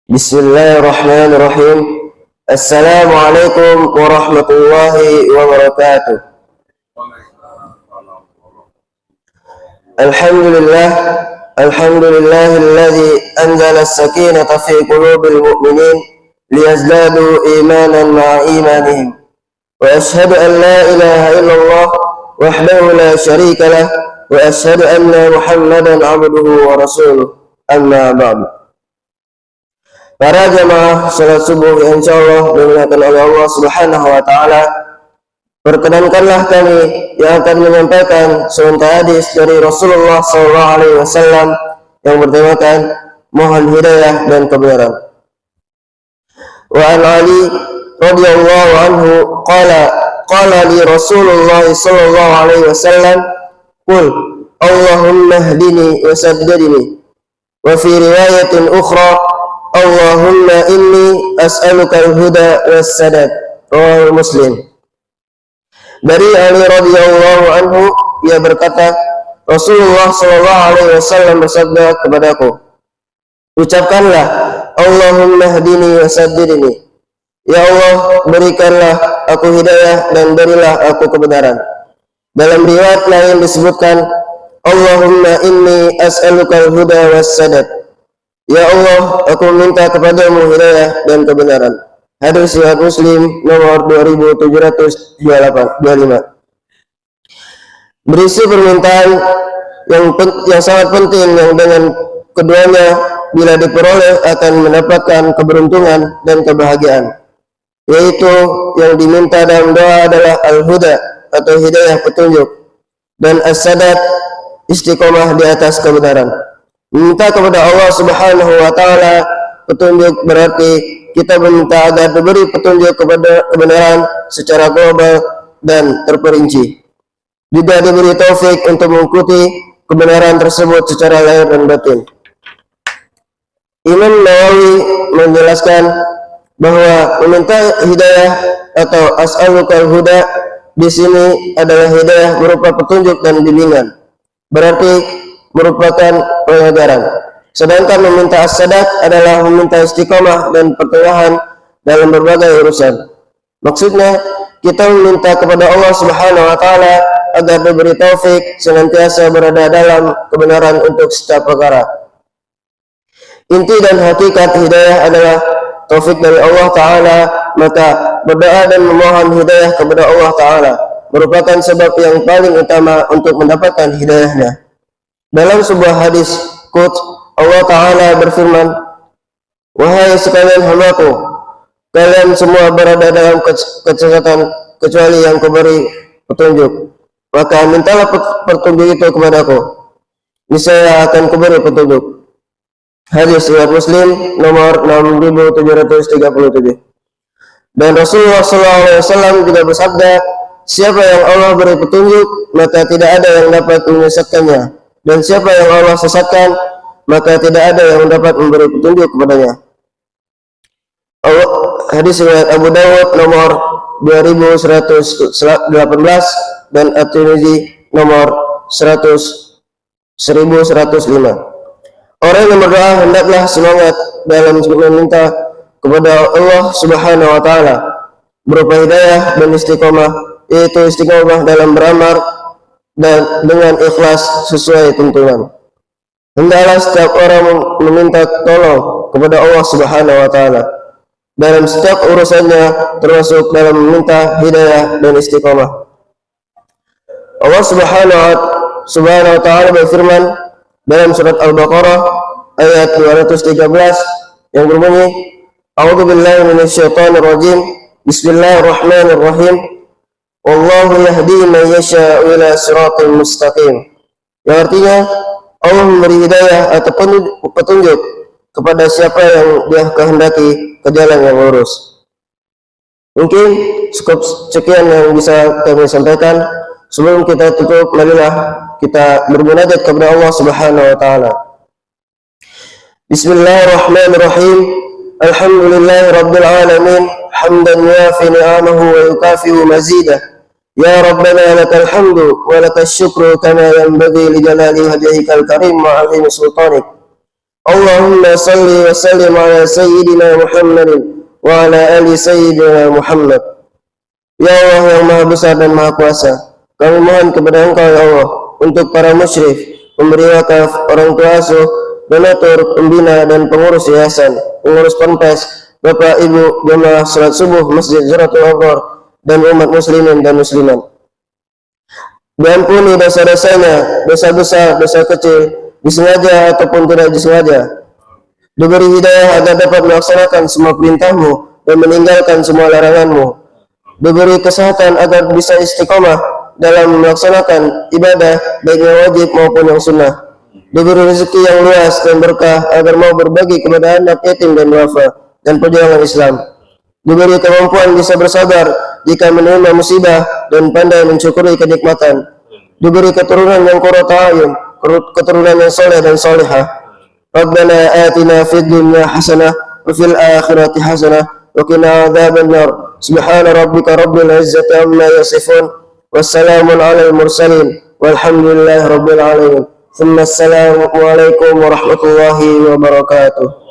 Bismillahirrahmanirrahim. Assalamualaikum warahmatullahi wabarakatuh. Alhamdulillah, alhamdulillahilladzi anzala as-sakinata fi qulubil mu'minin liyazdadu imanan ma'a imanihim. Wa ashhadu an la ilaha illallah wahdahu la syarika lah wa ashhadu anna Muhammadan 'abduhu wa rasuluh. Amma ba'du. Para jamaah salat subuh yang insyaallah dimuliakan oleh Allah Subhanahu wa taala, perkenankanlah kami yang akan menyampaikan seuntai hadis dari Rasulullah sallallahu alaihi wasallam yang bertemakan mohon hidayah dan kebenaran. Wa an Ali radhiyallahu anhu qala li Rasulullah sallallahu alaihi wasallam qul Allahumma hdini wa saddidni. Wa fi riwayatin ukhra Allahumma inni as'aluka al-huda was-sadad. Rawahu Muslim. Dari Ali radhiyallahu anhu, ia berkata, Rasulullah sallallahu alaihi wasallam bersabda kepadaku, ucapkanlah Allahumma hdini wa saddidni. Ya Allah, berikanlah aku hidayah dan berilah aku kebenaran. Dalam riwayat lain disebutkan, Allahumma inni as'aluka al-huda was-sadad. Ya Allah, aku minta kepadamu hidayah dan kebenaran. Hadis riwayat Muslim nomor 2725. Berisi permintaan yang sangat penting yang dengan keduanya bila diperoleh akan mendapatkan keberuntungan dan kebahagiaan. Yaitu yang diminta dalam doa adalah al-huda atau hidayah petunjuk dan as-sadad istiqomah di atas kebenaran. Meminta kepada Allah Subhanahu wa taala petunjuk berarti kita meminta agar diberi petunjuk kepada kebenaran secara global dan terperinci. Juga diberi taufik untuk mengikuti kebenaran tersebut secara lahir dan batin. Imam Nawawi menjelaskan bahwa meminta hidayah atau as'alukal huda di sini adalah hidayah berupa petunjuk dan bimbingan. Berarti merupakan pengajaran. Sedangkan meminta as-sadad adalah meminta istiqomah dan pertengahan dalam berbagai urusan. Maksudnya, kita meminta kepada Allah Subhanahu wa taala agar diberi taufik senantiasa berada dalam kebenaran untuk setiap perkara. Inti dan hakikat hidayah adalah taufik dari Allah taala, maka berdoa dan memohon hidayah kepada Allah taala merupakan sebab yang paling utama untuk mendapatkan hidayahnya. Dalam sebuah hadis quds Allah Ta'ala berfirman, wahai sekalian hambaku, kalian semua berada dalam kesesatan kecuali yang kuberi petunjuk, maka mintalah petunjuk itu kepadaku, niscaya akan kuberi petunjuk. Hadis riwayat Muslim nomor 6737. Dan Rasulullah SAW juga bersabda, siapa yang Allah beri petunjuk maka tidak ada yang dapat menyesatkannya. Dan siapa yang Allah sesatkan, maka tidak ada yang dapat memberi petunjuk kepadanya. Hadis riwayat Abu Dawud nomor 2118 dan At-Tirmidzi nomor 1105. Orang yang berdoa hendaklah semangat dalam meminta kepada Allah Subhanahu wa taala berupa hidayah dan istiqomah, yaitu istiqomah dalam beramal dan dengan ikhlas sesuai tuntunan. Hendaklah setiap orang meminta tolong kepada Allah Subhanahu wa taala dalam setiap urusannya, termasuk dalam meminta hidayah dan istiqomah. Allah Subhanahu wa taala berfirman dalam surat Al-Baqarah ayat 213 yang berbunyi, A'udzubillahi minasyaitonir rajim. Bismillahirrahmanirrahim. Wallahu yahdi man yasha'u ila siratal mustaqim. Yang artinya Allah memberi hidayah atau petunjuk kepada siapa yang Dia kehendaki ke jalan yang lurus. Mungkin cukup sekian yang bisa kami sampaikan. Sebelum kita tutup, marilah kita bermunajat kepada Allah Subhanahu wa taala. Bismillahirrahmanirrahim. Alhamdulillahirabbil alamin. Hamdan yuafi ni'amahu wa yukafi'u mazidah. Ya Rabbana lakal hamdu wa lakal syukru kama yanbaghi li jalali wajhikal karim wa 'azimi sultanik. Allahumma salli wa sallim ala sayyidina Muhammadin wa ala ali sayyidina Muhammad. Ya Allah yang maha besar dan maha kuasa, kami mohon kepada Engkau ya Allah untuk para musyrif, pemberi wakaf, orang tua asuh, donatur, pembina dan pengurus yayasan, pengurus ponpes, Bapak Ibu jemaah salat subuh Masjid Zuratul Abrar dan umat muslimin dan muslimat. Diampuni dosa-dosanya, dosa besar, dosa kecil, disengaja ataupun tidak disengaja. Diberi hidayah agar dapat melaksanakan semua perintah-Mu dan meninggalkan semua larangan-Mu. Diberi kesehatan agar bisa istiqomah dalam melaksanakan ibadah baik yang wajib maupun yang sunnah. Diberi rezeki yang luas dan berkah agar mau berbagi kepada anak yatim dan duafa dan perjuangan Islam. Diberi kemampuan bisa bersabar jika menerima musibah dan pandai mensyukuri kenikmatan. Diberi keturunan yang qurrata a'yun, keturunan yang soleh dan solehah. Rabbana atina fid dunya hasanah wa fil akhirati hasanah wa qina adzabannar. Subhana rabbika rabbil izzati amma yasifun. Wassalamun alal mursalin walhamdulillahi rabbil alamin. Assalamualaikum warahmatullahi wabarakatuh.